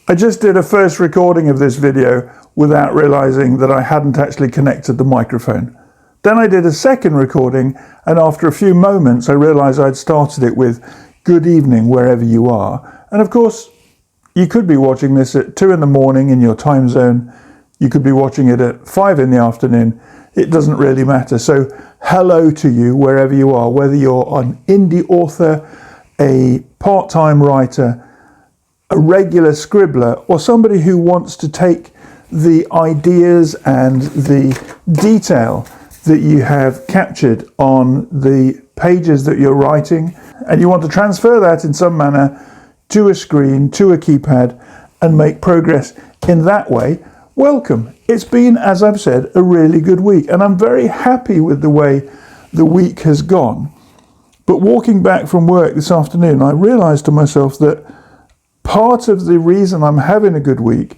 I just did a first recording of this video without realizing that I hadn't actually connected the microphone. Then I did a second recording, and after a few moments I realized I'd started it with "Good evening wherever you are." And of course, you could be watching this at 2 in the morning in your time zone. You could be watching it at 5 in the afternoon. It doesn't really matter. So hello to you wherever you are, whether you're an indie author, a part-time writer, a regular scribbler, or somebody who wants to take the ideas and the detail that you have captured on the pages that you're writing, and you want to transfer that in some manner to a screen, to a keypad, and make progress in that way. Welcome. It's been, as I've said, a really good week, and I'm very happy with the way the week has gone. But walking back from work this afternoon, I realized to myself that part of the reason I'm having a good week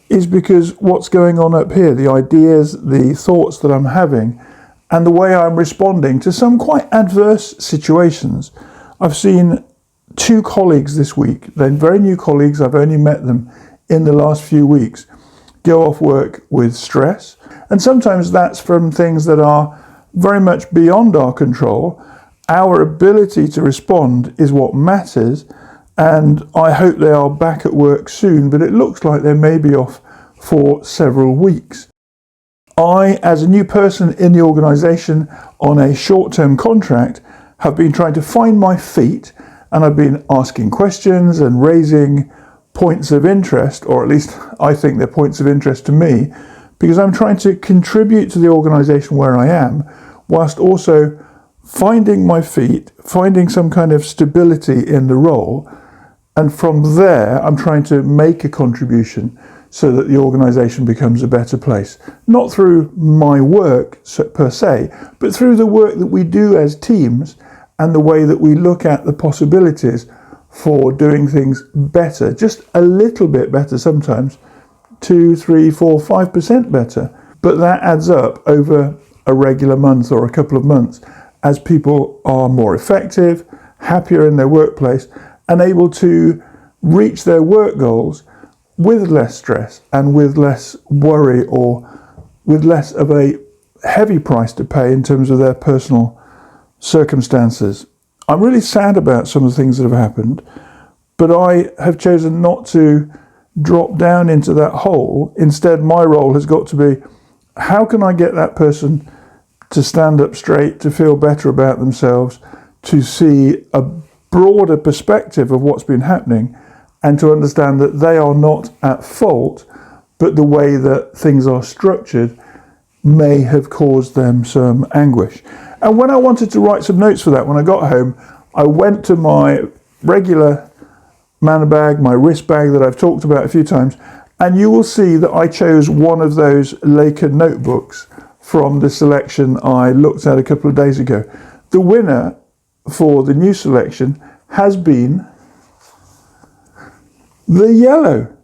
is because what's going on up here, the ideas, the thoughts that I'm having, and the way I'm responding to some quite adverse situations. I've seen 2 colleagues this week. They're very new colleagues. I've only met them in the last few weeks. Go off work with stress. And sometimes that's from things that are very much beyond our control. Our ability to respond is what matters. And I hope they are back at work soon, but it looks like they may be off for several weeks. I, as a new person in the organisation on a short-term contract, have been trying to find my feet, and I've been asking questions and raising points of interest, or at least I think they're points of interest to me, because I'm trying to contribute to the organisation where I am, whilst also finding my feet, finding some kind of stability in the role, and from there I'm trying to make a contribution so that the organisation becomes a better place. Not through my work per se, but through the work that we do as teams and the way that we look at the possibilities for doing things better, just a little bit better sometimes, 2, 3, 4, 5% better. But that adds up over a regular month or a couple of months as people are more effective, happier in their workplace, and able to reach their work goals with less stress and with less worry, or with less of a heavy price to pay in terms of their personal circumstances. I'm really sad about some of the things that have happened, but I have chosen not to drop down into that hole. Instead, my role has got to be, how can I get that person to stand up straight, to feel better about themselves, to see a broader perspective of what's been happening, and to understand that they are not at fault, but the way that things are structured may have caused them some anguish. And when I wanted to write some notes for that, when I got home, I went to my regular manor bag, my wrist bag that I've talked about a few times, and you will see that I chose one of those Leica notebooks from the selection I looked at a couple of days ago. The winner for the new selection has been the yellow.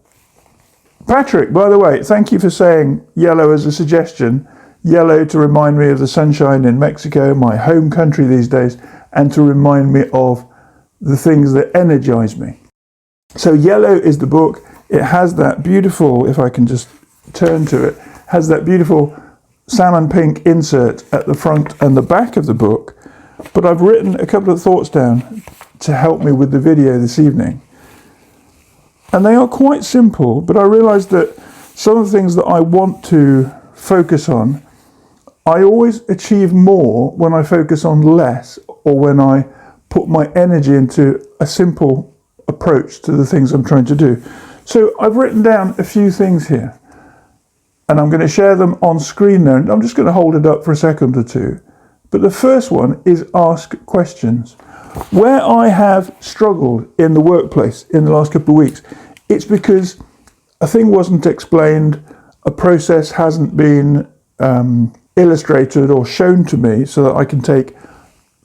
Patrick, by the way, thank you for saying yellow as a suggestion. Yellow to remind me of the sunshine in Mexico, my home country these days, and to remind me of the things that energize me. So yellow is the book. It has that beautiful, if I can just turn to it, has that beautiful salmon pink insert at the front and the back of the book. But I've written a couple of thoughts down to help me with the video this evening. And they are quite simple, but I realized that some of the things that I want to focus on, I always achieve more when I focus on less, or when I put my energy into a simple approach to the things I'm trying to do. So I've written down a few things here, and I'm going to share them on screen now. I'm just going to hold it up for a second or two. But the first one is ask questions. Where I have struggled in the workplace in the last couple of weeks, it's because a thing wasn't explained, a process hasn't been illustrated or shown to me so that I can take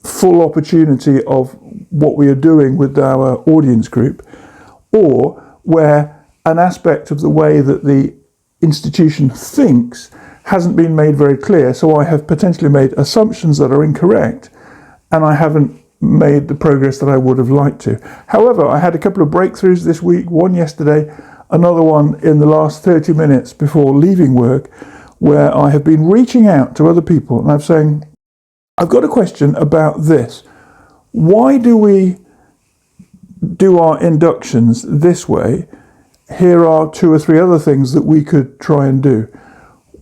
full opportunity of what we are doing with our audience group, or where an aspect of the way that the institution thinks hasn't been made very clear, so I have potentially made assumptions that are incorrect, and I haven't made the progress that I would have liked to. However, I had a couple of breakthroughs this week, one yesterday. another one in the last 30 minutes before leaving work, where I have been reaching out to other people and I'm saying, I've got a question about this. Why do we do our inductions this way? Here are 2 or 3 other things that we could try and do.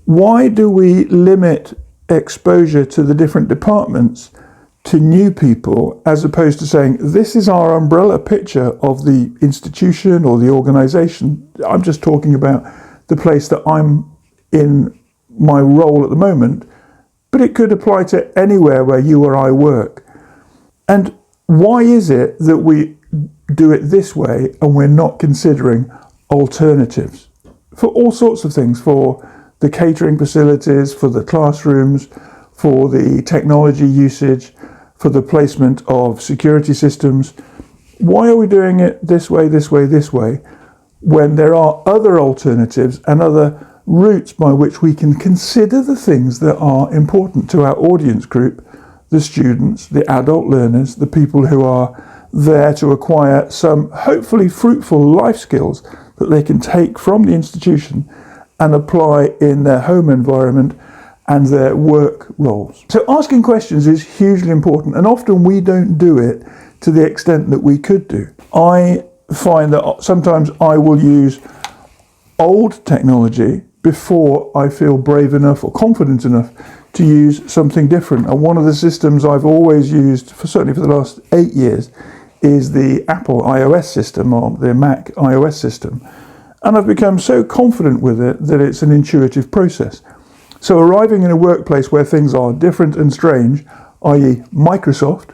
Why do we limit exposure to the different departments to new people, as opposed to saying, this is our umbrella picture of the institution or the organization? I'm just talking about the place that I'm in my role at the moment, but it could apply to anywhere where you or I work. And why is it that we do it this way and we're not considering alternatives for all sorts of things, for the catering facilities, for the classrooms, for the technology usage, for the placement of security systems? Why are we doing it this way, when there are other alternatives and other routes by which we can consider the things that are important to our audience group, the students, the adult learners, the people who are there to acquire some hopefully fruitful life skills that they can take from the institution and apply in their home environment and their work roles. So asking questions is hugely important, and often we don't do it to the extent that we could do. I find that sometimes I will use old technology before I feel brave enough or confident enough to use something different. And one of the systems I've always used, certainly for the last 8 years, is the Apple iOS system or the Mac iOS system. And I've become so confident with it that it's an intuitive process. So arriving in a workplace where things are different and strange, i.e. Microsoft,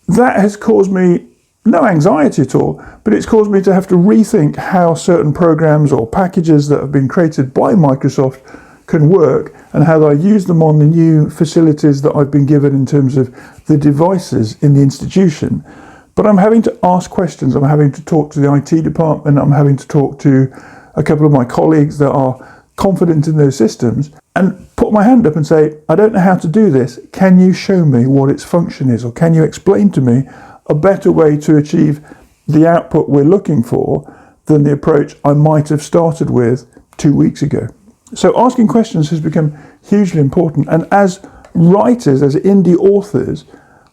that has caused me no anxiety at all, but it's caused me to have to rethink how certain programs or packages that have been created by Microsoft can work and how I use them on the new facilities that I've been given in terms of the devices in the institution. But I'm having to ask questions. I'm having to talk to the IT department. I'm having to talk to a couple of my colleagues that are confident in those systems and put my hand up and say, I don't know how to do this. Can you show me what its function is? Or can you explain to me a better way to achieve the output we're looking for than the approach I might have started with 2 weeks ago? So asking questions has become hugely important. And as writers, as indie authors,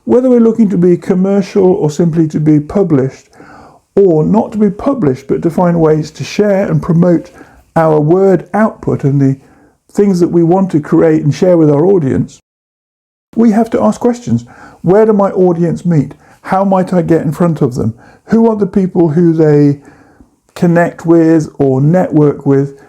whether we're looking to be commercial or simply to be published, or not to be published, but to find ways to share and promote our word output and the things that we want to create and share with our audience, we have to ask questions. Where do my audience meet? How might I get in front of them? Who are the people who they connect with or network with,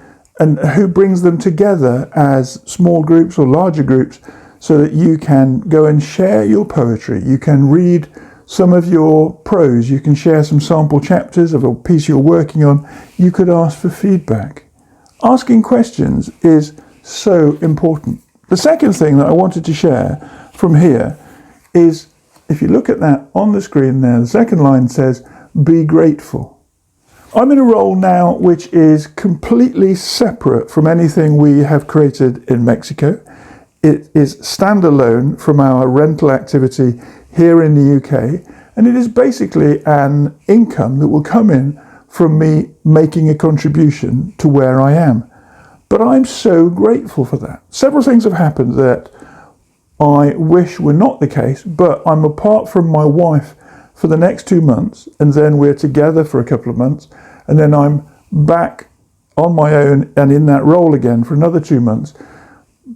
and who brings them together as small groups or larger groups so that you can go and share your poetry. You can read some of your prose. You can share some sample chapters of a piece you're working on. You could ask for feedback. Asking questions is so important. The second thing that I wanted to share from here is, if you look at that on the screen there, the second line says, be grateful. I'm in a role now which is completely separate from anything we have created in Mexico. It is standalone from our rental activity here in the UK, and it is basically an income that will come in from me making a contribution to where I am. But I'm so grateful for that. Several things have happened that I wish were not the case, but I'm apart from my wife for the next 2 months, and then we're together for a couple of months, and then I'm back on my own and in that role again for another 2 months.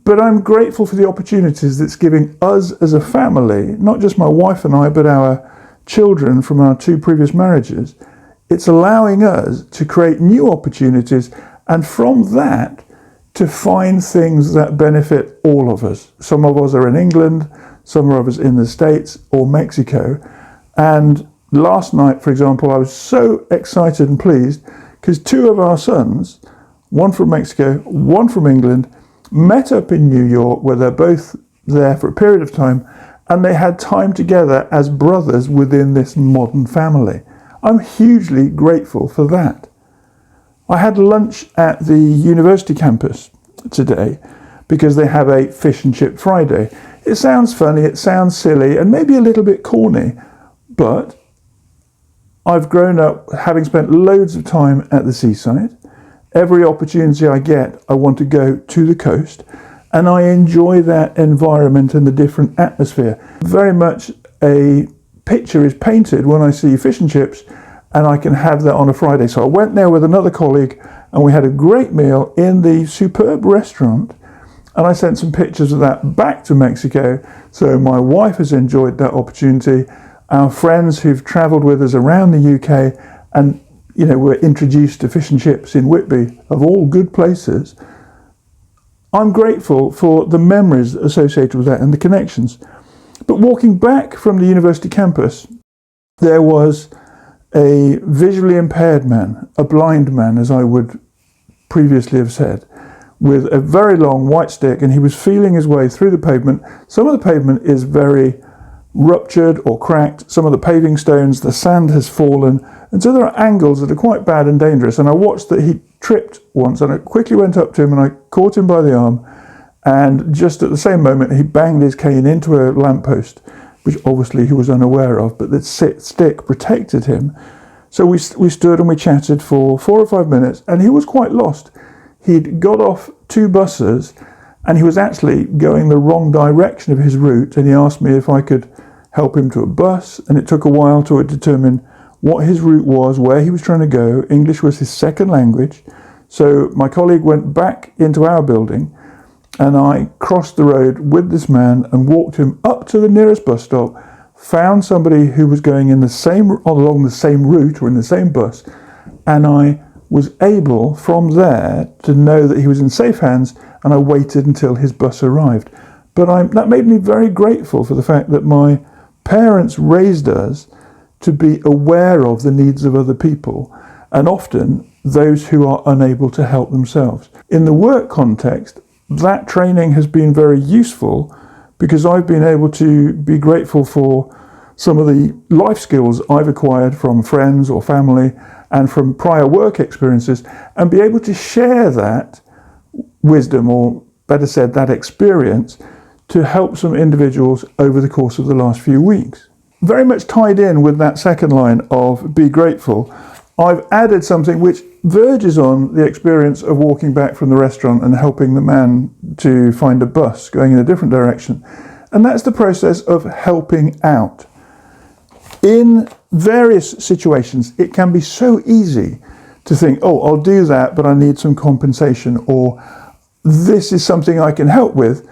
But I'm grateful for the opportunities that's giving us as a family, not just my wife and I, but our children from our 2 previous marriages. It's allowing us to create new opportunities, and from that to find things that benefit all of us. Some of us are in England, some of us in the States or Mexico. And last night, for example, I was so excited and pleased because 2 of our sons, one from Mexico, one from England, met up in New York, where they're both there for a period of time, and they had time together as brothers within this modern family. I'm hugely grateful for that. I had lunch at the university campus today because they have a fish and chip Friday. It sounds funny, it sounds silly, and maybe a little bit corny, but I've grown up having spent loads of time at the seaside. Every opportunity I get, I want to go to the coast, and I enjoy that environment and the different atmosphere. Very much a picture is painted when I see fish and chips, and I can have that on a Friday. So I went there with another colleague, and we had a great meal in the superb restaurant, and I sent some pictures of that back to Mexico. So my wife has enjoyed that opportunity. Our friends who've travelled with us around the UK and were introduced to fish and chips in Whitby, of all good places. I'm grateful for the memories associated with that and the connections. But walking back from the university campus, there was a visually impaired man, a blind man, as I would previously have said, with a very long white stick, and he was feeling his way through the pavement. Some of the pavement is very ruptured or cracked. Some of the paving stones, the sand has fallen, and so there are angles that are quite bad and dangerous. And I watched that he tripped once, and I quickly went up to him and I caught him by the arm, and just at the same moment he banged his cane into a lamppost, which obviously he was unaware of, but the stick protected him. So we stood and we chatted for 4 or 5 minutes, and he was quite lost. He'd got off 2 buses and he was actually going the wrong direction of his route, and he asked me if I could help him to a bus, and it took a while to determine what his route was, where he was trying to go. English was his second language. So my colleague went back into our building, and I crossed the road with this man and walked him up to the nearest bus stop, found somebody who was going along the same route or in the same bus, and I was able from there to know that he was in safe hands, and I waited until his bus arrived. But that made me very grateful for the fact that my parents raised us to be aware of the needs of other people, and often those who are unable to help themselves. In the work context, that training has been very useful because I've been able to be grateful for some of the life skills I've acquired from friends or family and from prior work experiences, and be able to share that wisdom, or better said, that experience, to help some individuals over the course of the last few weeks. Very much tied in with that second line of be grateful, I've added something which verges on the experience of walking back from the restaurant and helping the man to find a bus going in a different direction. And that's the process of helping out. In various situations, it can be so easy to think, oh, I'll do that, but I need some compensation, or this is something I can help with,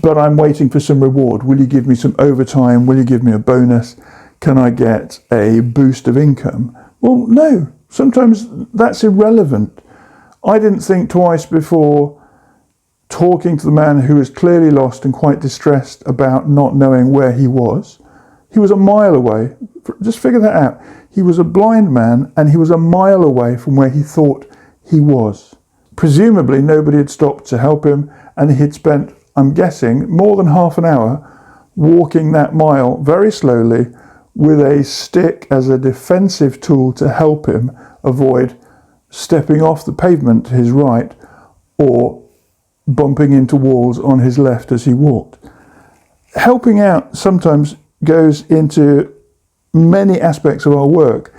but I'm waiting for some reward. Will you give me some overtime? Will you give me a bonus? Can I get a boost of income? Well, no, sometimes that's irrelevant. I didn't think twice before talking to the man who was clearly lost and quite distressed about not knowing where he was. He was a mile away. Just figure that out. He was a blind man, and he was a mile away from where he thought he was. Presumably nobody had stopped to help him, and he had spent, I'm guessing, more than half an hour walking that mile very slowly with a stick as a defensive tool to help him avoid stepping off the pavement to his right or bumping into walls on his left as he walked. Helping out sometimes goes into many aspects of our work,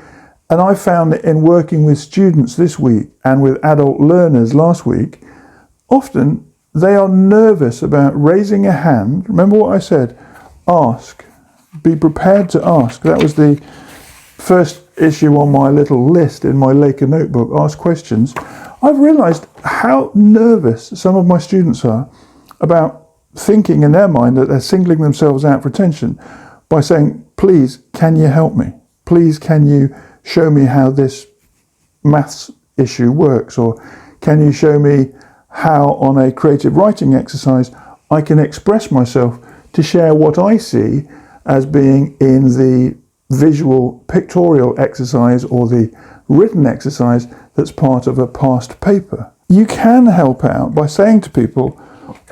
and I found that in working with students this week and with adult learners last week, often they are nervous about raising a hand. Remember what I said? Ask. Be prepared to ask. That was the first issue on my little list in my Laker notebook, ask questions. I've realised how nervous some of my students are about thinking in their mind that they're singling themselves out for attention by saying, please, can you help me? Please, can you show me how this maths issue works? Or can you show me how on a creative writing exercise I can express myself to share what I see as being in the visual pictorial exercise or the written exercise that's part of a past paper. You can help out by saying to people,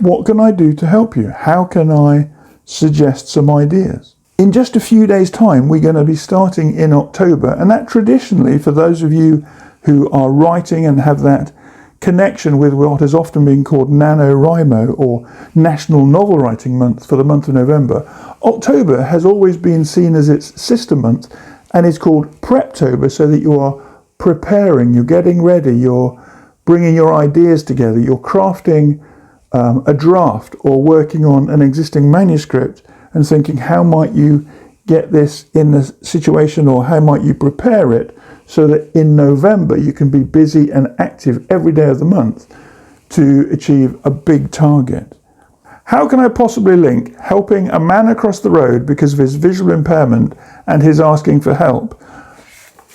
what can I do to help you? How can I suggest some ideas? In just a few days' time, we're going to be starting in October, and that traditionally, for those of you who are writing and have that connection with what has often been called NaNoWriMo, or National Novel Writing Month, for the month of November, October has always been seen as its sister month, and it's called Preptober, so that you are preparing, you're getting ready, you're bringing your ideas together, you're crafting a draft or working on an existing manuscript and thinking, how might you get this in the situation, or how might you prepare it so that in November you can be busy and active every day of the month to achieve a big target. How can I possibly link helping a man across the road because of his visual impairment and his asking for help,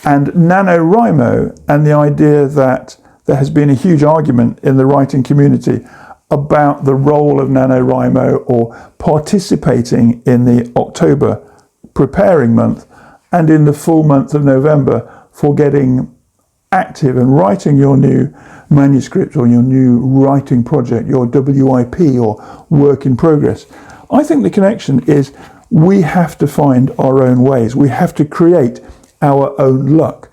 and NaNoWriMo and the idea that there has been a huge argument in the writing community about the role of NaNoWriMo or participating in the October preparing month and in the full month of November for getting active and writing your new manuscript or your new writing project, your WIP or work in progress? I think the connection is we have to find our own ways. We have to create our own luck.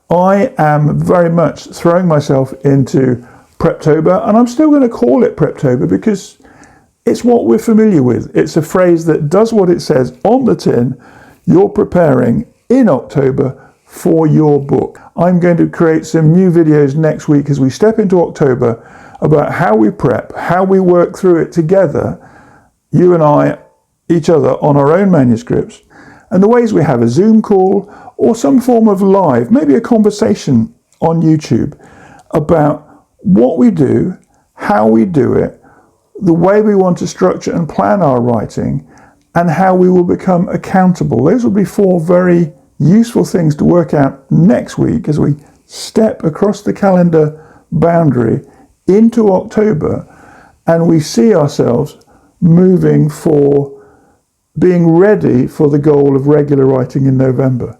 I am very much throwing myself into Preptober, and I'm still going to call it Preptober because it's what we're familiar with. It's a phrase that does what it says on the tin. You're preparing in October for your book. I'm going to create some new videos next week as we step into October about how we prep, how we work through it together, you and I, each other, on our own manuscripts, and the ways we have a Zoom call or some form of live, maybe a conversation on YouTube about what we do, how we do it, the way we want to structure and plan our writing, and how we will become accountable. Those will be 4 very useful things to work out next week as we step across the calendar boundary into October and we see ourselves moving for being ready for the goal of regular writing in November.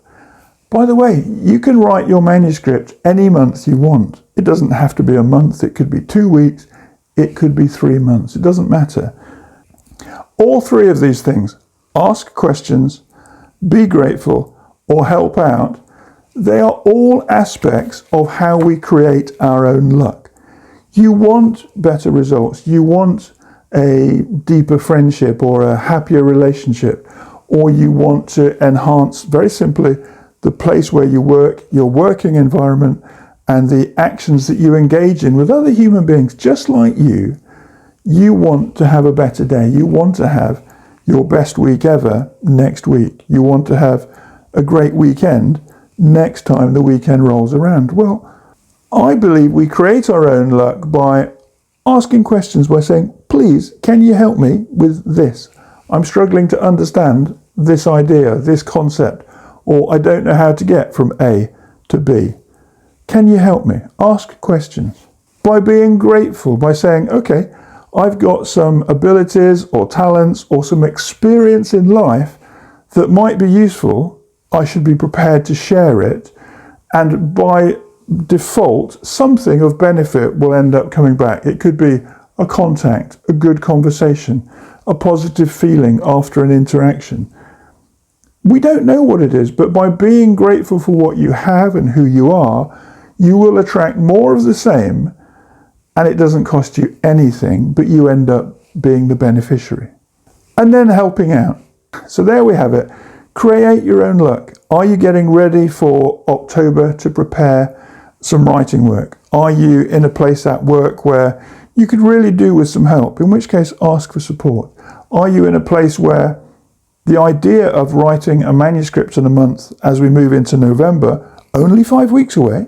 By the way, you can write your manuscript any month you want. It doesn't have to be a month, it could be 2 weeks, it could be 3 months, it doesn't matter. All 3 of these things, ask questions, be grateful, or help out, they are all aspects of how we create our own luck. You want better results, you want a deeper friendship or a happier relationship, or you want to enhance, very simply, the place where you work, your working environment, and the actions that you engage in with other human beings just like you. You want to have a better day. You want to have your best week ever next week. You want to have a great weekend next time the weekend rolls around. Well, I believe we create our own luck by asking questions, by saying, please, can you help me with this? I'm struggling to understand this idea, this concept, or I don't know how to get from A to B. Can you help me? Ask questions. By being grateful, by saying, okay, I've got some abilities or talents or some experience in life that might be useful. I should be prepared to share it. And by default, something of benefit will end up coming back. It could be a contact, a good conversation, a positive feeling after an interaction. We don't know what it is, but by being grateful for what you have and who you are, you will attract more of the same, and it doesn't cost you anything, but you end up being the beneficiary. And then helping out. So there we have it. Create your own luck. Are you getting ready for October to prepare some writing work? Are you in a place at work where you could really do with some help, in which case ask for support? Are you in a place where the idea of writing a manuscript in a month as we move into November, only 5 weeks away,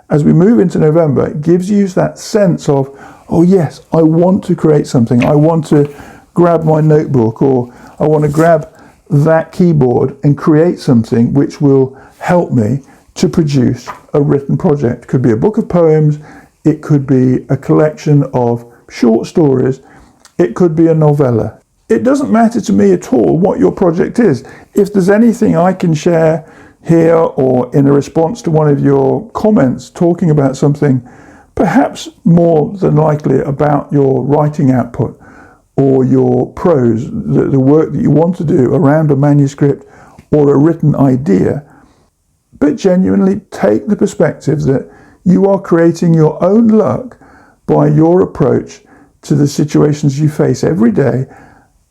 as we move into November, it gives you that sense of, oh yes, I want to create something. I want to grab my notebook, or I want to grab that keyboard and create something which will help me to produce a written project. It could be a book of poems, it could be a collection of short stories, it could be a novella. It doesn't matter to me at all what your project is. If there's anything I can share here or in a response to one of your comments talking about something, perhaps more than likely about your writing output or your prose, the work that you want to do around a manuscript or a written idea, but genuinely take the perspective that you are creating your own luck by your approach to the situations you face every day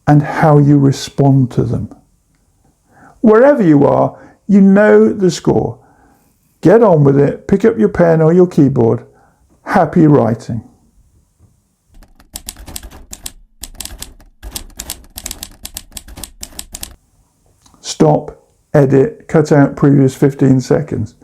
and how you respond to them. Wherever you are, You know the score. Get on with it, pick up your pen or your keyboard. Happy writing. Stop, edit, cut out previous 15 seconds.